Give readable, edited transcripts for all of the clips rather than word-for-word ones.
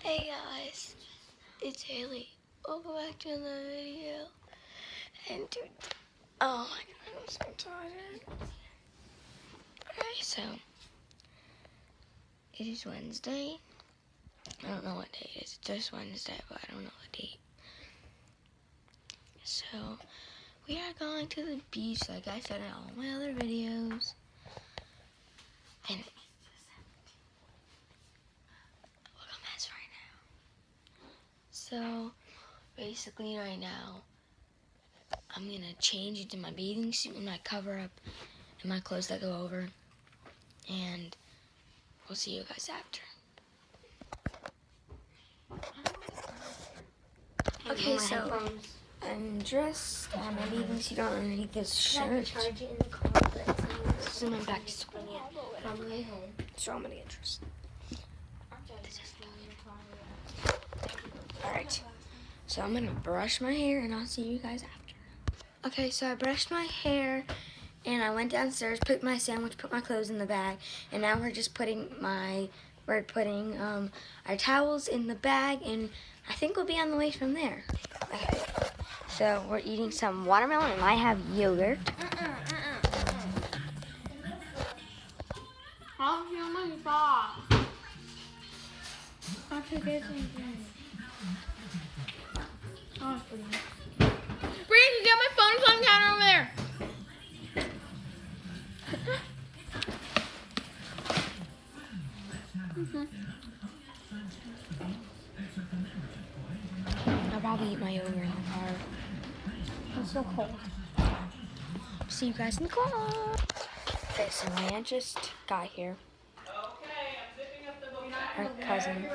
Hey guys, it's Haley. Welcome back to another video. And dude, oh my god, I'm so tired. Alright, so it is Wednesday. I don't know what day it is. It's just Wednesday, but I don't know the date. So we are going to the beach, like I said in all my other videos. And look a mess right now. So basically right now, I'm gonna change into my bathing suit and my cover up and my clothes that go over, and we'll see you guys after. Okay, so I'm dressed. I have my bathing suit on underneath this shirt. This is my back to school. So I'm gonna get dressed. Alright, so I'm gonna brush my hair and I'll see you guys after. Okay, so I brushed my hair and I went downstairs, put my sandwich, put my clothes in the bag, and now we're just putting our towels in the bag, and I think we'll be on the way from there. Okay, so we're eating some watermelon and I have yogurt. I'll feel my box. I should get something. Oh, it's pretty. Bree, get my phone on the counter over there. I'll probably eat my yogurt in the car. It's so cold. See you guys in the car. Okay, so my aunt just got here. Her cousin.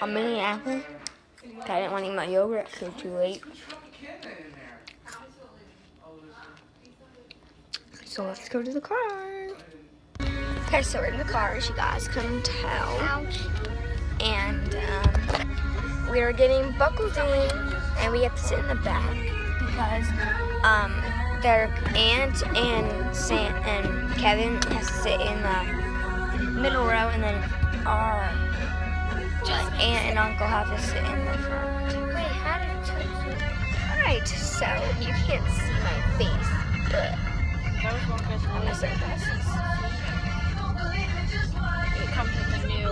I'm eating an apple. I didn't want to eat my yogurt because it was too late. So let's go to the car. Okay, so we're in the car, as you guys can tell. And we are getting buckled in, and we have to sit in the back because their aunt and Sam and Kevin has to sit in the middle row, and then our aunt and uncle have to sit in the front. Wait, how did it touch you? Alright, so you can't see my face, but I'm my sunglasses. It comes with a new.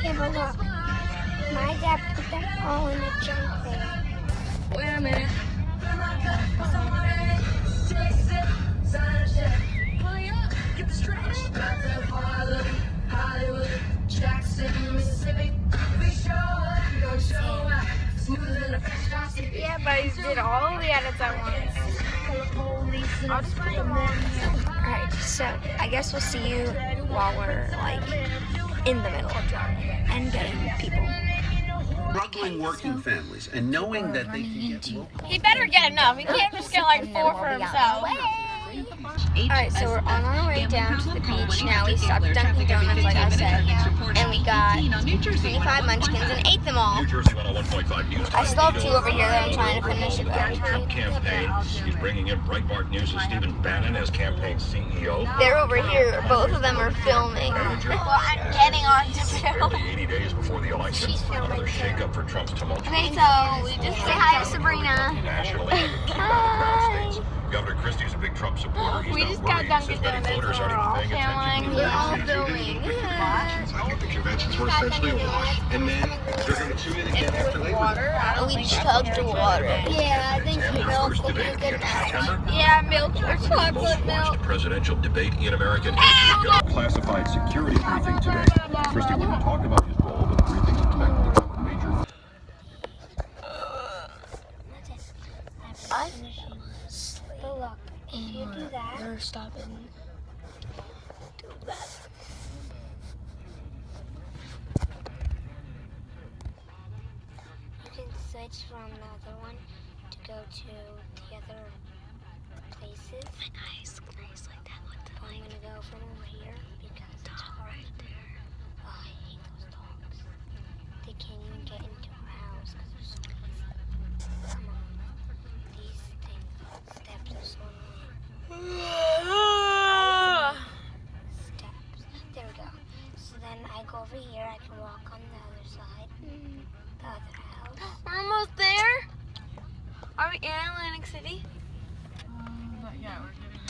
Yeah, but look, my dad put that all in the junk there. Wait a minute. Yeah, but you did all the edits at once. I'll just put them on here. Alright, so I guess we'll see you while we're like in the middle of driving and getting people. Struggling working families and knowing that they can get local. He better get enough. He can't just get like 4 for himself. Alright, so we're on our way down to the beach now. We stopped at Dunkin' Donuts, like I said, and we got 25 munchkins and ate them all. New Jersey 101.5 News. I still have 2 over here that I'm trying to finish it back. Trump campaign. He's bringing in Breitbart News' Stephen Bannon as campaign CEO. They're over here. Both of them are filming. Well, I'm getting on to film. Nearly 80 days before the election, another shakeup for Trump's tumultuous. Okay, so we just say hi to Sabrina. Nationally, Hi. Governor Christie's a big Trump supporter. He's We not just worried. got He says Dunkin' many Donuts. voters We're aren't all even paying attention to We're the all election. filming. I think the conventions were essentially a wash, and then they're going to tune in again after Labor Day. We chugged water. Yeah, I think milk First will be a debate good in September. Yeah, milk or chocolate Most milk. watched presidential debate in American history. Classified security briefing today. Christie wouldn't talk about his role, but the briefing's expected to cover major. I But look, if you do that, We're stopping. Do that. you can switch from the other one to go to the other places. Nice like that. What the I'm gonna go from over here because it's hard. right there. Oh, I hate those dogs. They can't even get into our house because they're so lazy. Come on. These things step at Atlantic City? Yeah, we're getting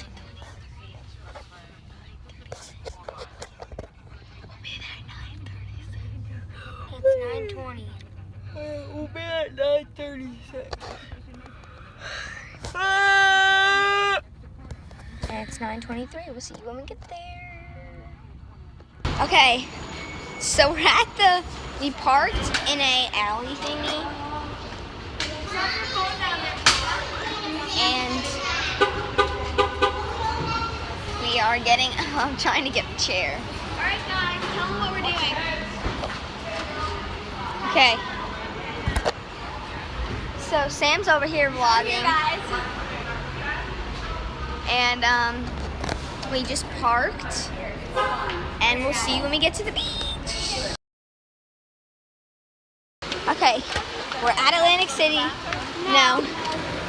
It's 9:20. We'll be at 9:36. And it's 9:23. We'll see you when we get there. Okay, so we're at we parked in a alley thingy. And we are getting, I'm trying to get the chair. Alright guys, tell them what we're doing. Okay. So Sam's over here vlogging. And we just parked. And we'll see you when we get to the beach. Okay, we're at Atlantic City now.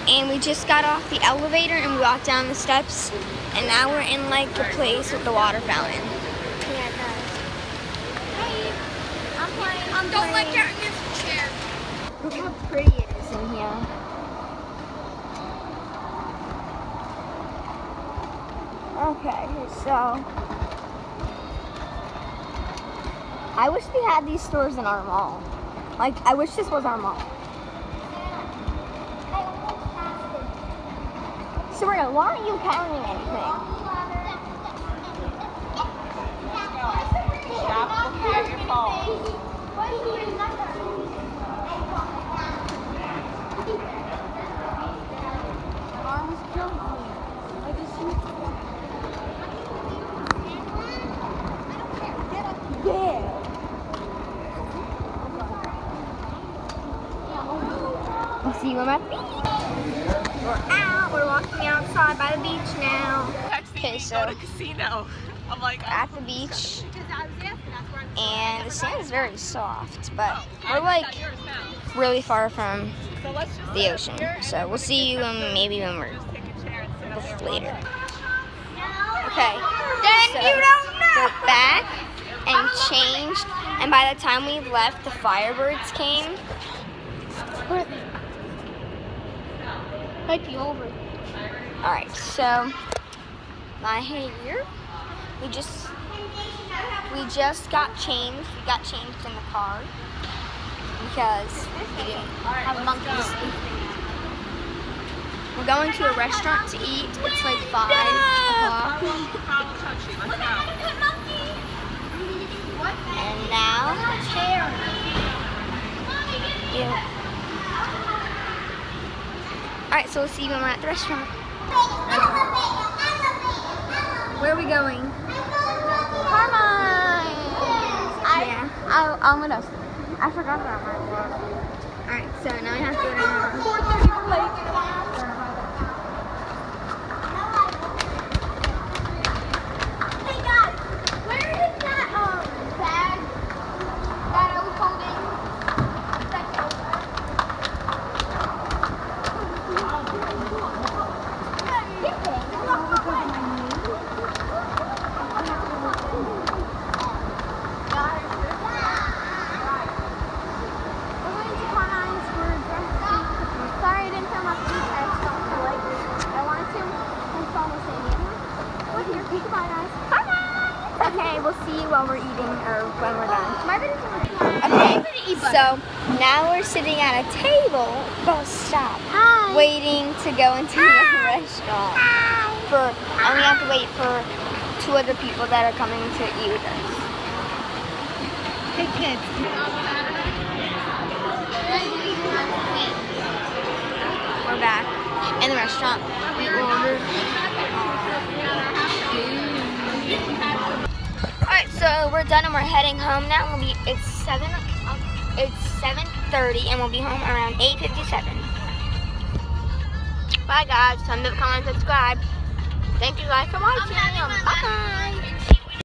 And we just got off the elevator and we walked down the steps. And now we're in like the place with the water fountain. Yeah, guys. I'm playing. Don't let Karen get the chair. Look how pretty it is in here. Okay, so I wish we had these stores in our mall. Like, I wish this was our mall. Serena, why aren't you counting anything? Stop looking at your phone. We'll see you at the beach. We're out. We're walking outside by the beach now. Okay, so Go to casino. I'm like, at the beach, and the sand is very soft, but we're like really far from the ocean. So we'll see you maybe when we're later. Okay, so we're back and changed, and by the time we left, the Firebirds came. Might be over. All right, so my hair. We just got changed. We got changed in the car because we didn't have monkeys. We're going to a restaurant to eat. It's like 5 o'clock. And now, yeah. All right, so we'll see you when we're at the restaurant. Where are we going? Carmine! Yeah, I'm with us. I forgot about my vlog. Alright, so now I have to go to Hey guys, where is that bag that I was holding? Okay, we'll see you while we're eating or when we're done. Okay, so now we're sitting at a table. Oh, stop. Hi. Waiting to go into the restaurant. And we have to wait for 2 other people that are coming to eat with us. Hey kids. We're back in the restaurant. We ordered. Alright, so we're done and we're heading home now. It's 7:30 and we'll be home around 8:57. Bye guys. Time to comment, subscribe. Thank you guys for watching. Bye.